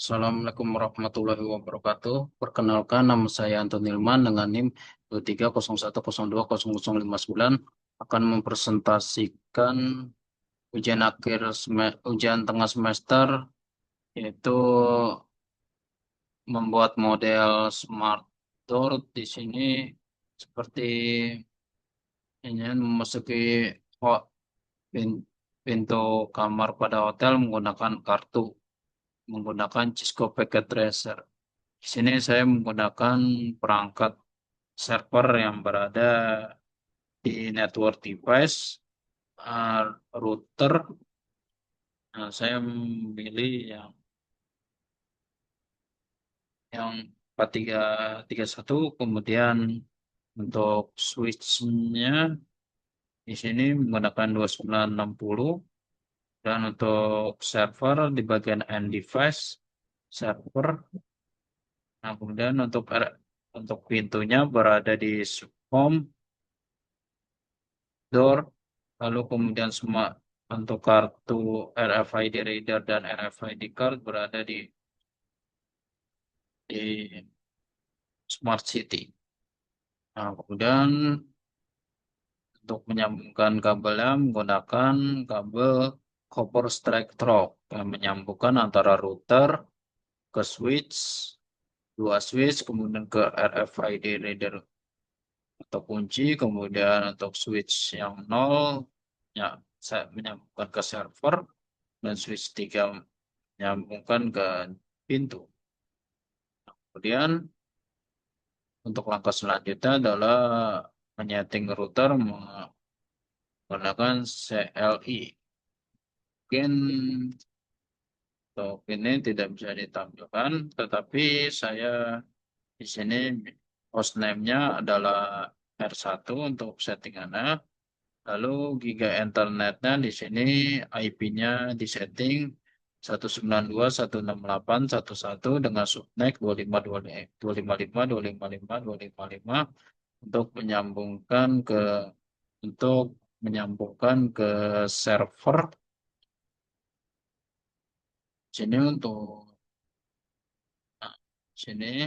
Assalamualaikum warahmatullahi wabarakatuh. Perkenalkan, nama saya Anton Ilman dengan NIM 2301020059 akan mempresentasikan ujian tengah semester, yaitu membuat model smart door. Di sini seperti ini, memasuki ho- pin- pintu kamar pada hotel menggunakan Cisco Packet Tracer. Di sini saya menggunakan perangkat server yang berada di network device, uh, router. Nah, saya memilih yang 4331. Kemudian untuk switch-nya di sini menggunakan 2960, dan untuk server di bagian end device server. Nah, kemudian untuk pintunya berada di home door. Lalu kemudian semua untuk kartu RFID reader dan RFID card berada di Smart City. Nah, kemudian untuk menyambungkan kabelnya menggunakan kabel copper strike through yang menyambungkan antara router ke switch, dua switch, kemudian ke RFID reader atau kunci, kemudian untuk switch yang nol ya saya menyambungkan ke server, dan switch 3 menyambungkan ke pintu. Kemudian untuk langkah selanjutnya adalah menyeting router menggunakan CLI. Mungkin untuk ini tidak bisa ditampilkan, tetapi saya di sini hostname-nya adalah R1 untuk settingannya. Lalu giga internetnya di sini IP-nya disetting 192.168.1.1 dengan subnet 255.255.255.255 untuk menyambungkan ke server. Sini nah, sini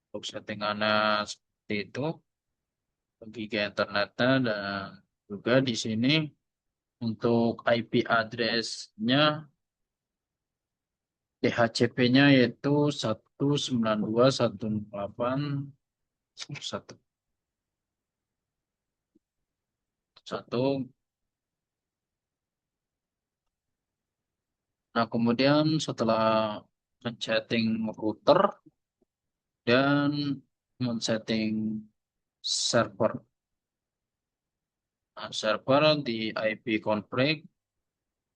untuk settingannya seperti itu, giga internetnya, dan juga di sini untuk IP address-nya DHCP-nya yaitu 192.168.1.1. Nah, kemudian setelah men-setting router dan men-setting server. Nah, server di IP config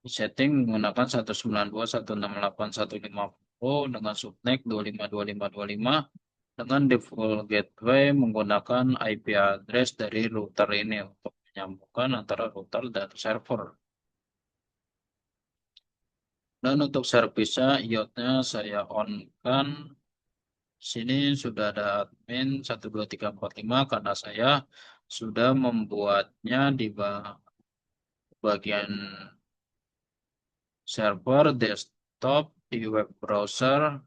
setting menggunakan 192.168.150 dengan subnet 252525, dengan default gateway menggunakan IP address dari router ini untuk menyambungkan antara router dan server. Dan untuk servisnya, iotnya saya on-kan. Sini sudah ada admin 12345 karena saya sudah membuatnya di bagian server desktop di web browser.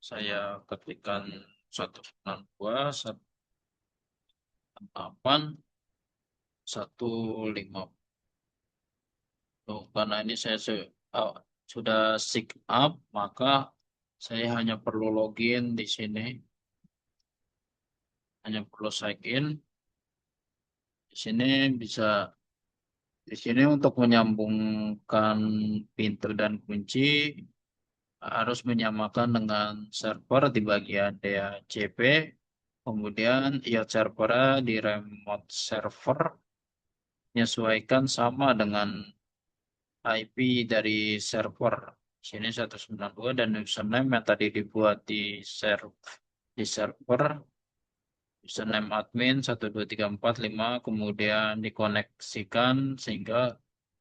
Saya ketikkan 192.168.150. Karena ini saya sudah sign up, maka saya hanya perlu login di sini, hanya perlu sign in. Di sini bisa Di sini untuk menyambungkan pintu dan kunci harus menyamakan dengan server di bagian DHCP, kemudian IO server di remote server menyesuaikan sama dengan IP dari server. Sini 192 dan username yang tadi dibuat di server username admin 12345, kemudian dikoneksikan sehingga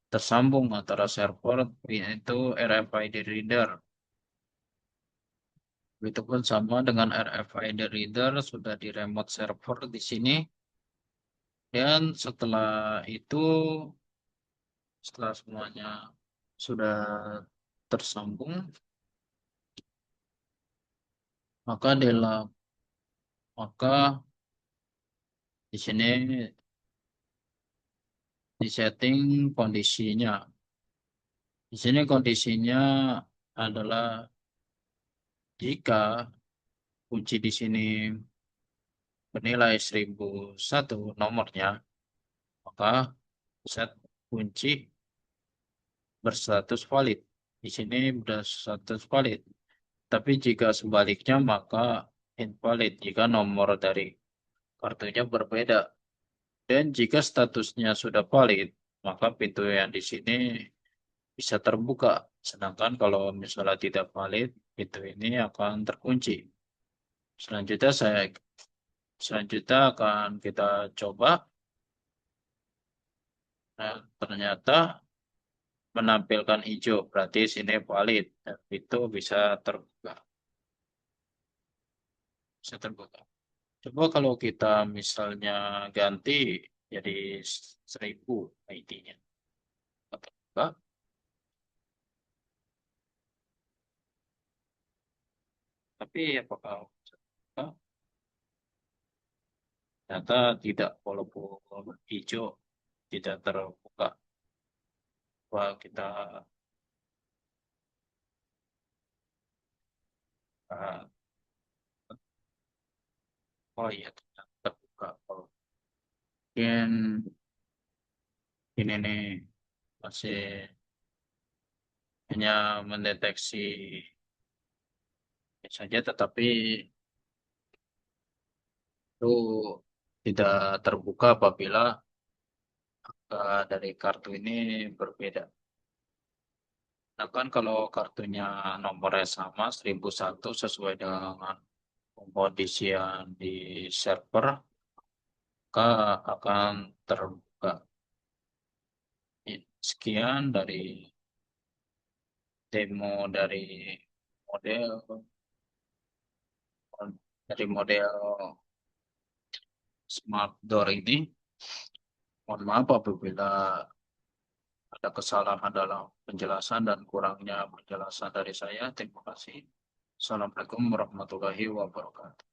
tersambung antara server yaitu RFID reader. Begitupun sama dengan RFID reader sudah di remote server di sini. Dan setelah semuanya sudah tersambung, maka maka di sini disetting kondisinya. Di sini kondisinya adalah jika kunci di sini bernilai 1001 nomornya, maka set kunci berstatus valid. Di sini berstatus valid. Tapi jika sebaliknya maka invalid jika nomor dari kartunya berbeda. Dan jika statusnya sudah valid, maka pintu yang di sini bisa terbuka. Sedangkan kalau misalnya tidak valid, pintu ini akan terkunci. Selanjutnya selanjutnya akan kita coba. Nah, ternyata menampilkan hijau, berarti sini valid. Dan itu terbuka, bisa terbuka. Coba kalau kita misalnya ganti jadi 1000 ID-nya. Terbuka. Tapi apakah terbuka? Ternyata tidak, walaupun hijau tidak terbuka. Wah, kita uh, oh iya ternyata terbuka. Oh, mungkin ini nih masih hanya mendeteksi saja, tetapi itu tidak terbuka apabila dari kartu ini berbeda. Nah kan kalau kartunya nomornya sama 1001 sesuai dengan pengkondisian di server, maka akan terbuka. Sekian demo model dari model smart door ini. Mohon maaf apabila ada kesalahan dalam penjelasan dan kurangnya penjelasan dari saya. Terima kasih. Assalamualaikum warahmatullahi wabarakatuh.